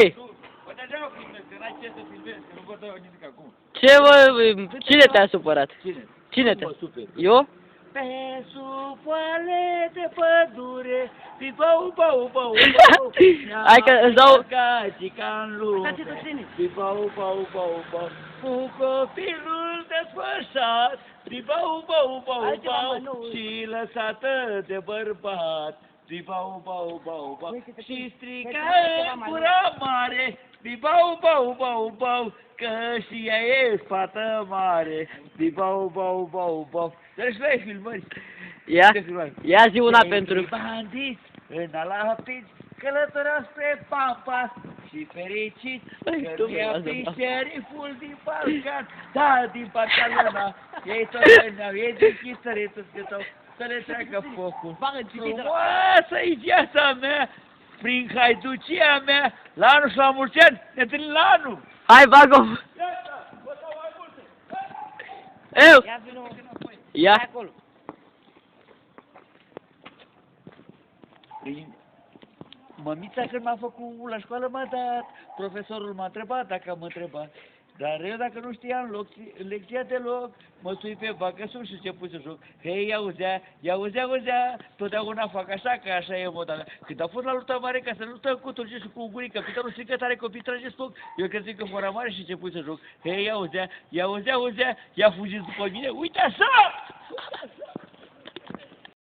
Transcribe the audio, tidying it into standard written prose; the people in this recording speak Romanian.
Ce cine te-a supărat? Cine te-a? Eu? Pe supoale de pădure, pipau, pau, pau, pau, Hai că îți dau... gagica în lume, pipau, pau, pau, pau, cu copilul desfășat, pipau, pau, pau, pau, și lăsată de bărbat, pipau, pau, pau, pau, și strica în gura mare, pipau, pau, pau, pau, că și ea e fată mare, pipau, pau, pau, pau. Deci vrei filmări? Ia zi una pentru... Bandiți, în alaptiți, călătoreau spre Pampas și fericiți, că mi-a prins șeriful din Balcan, da, din Barcelona, ei tot veneau, ei din Chisărețul scătau, să le treacă focul. Frumoasă-i viața mea, prin haiducia mea, la anul și la mulți ani, ne întâlnim la anul! Hai, bag-o! Eu! Ia vino. Ia! Acolo. Mămița când m-a făcut la școală m-a dat, profesorul m-a întrebat dacă am întrebat, dar eu dacă nu știam lecția deloc, mă sui pe bancă sus și început să joc. Hei, auzea, totdeauna fac așa, că așa e moda mea. Când a fost la lupta mare, ca să luptăm cu turci și cu ungurii, capitanul strică tare, copii trage stoc, eu crezut că fora mare și început să joc. Hei, auzea, i-a fugit după mine, uite așa!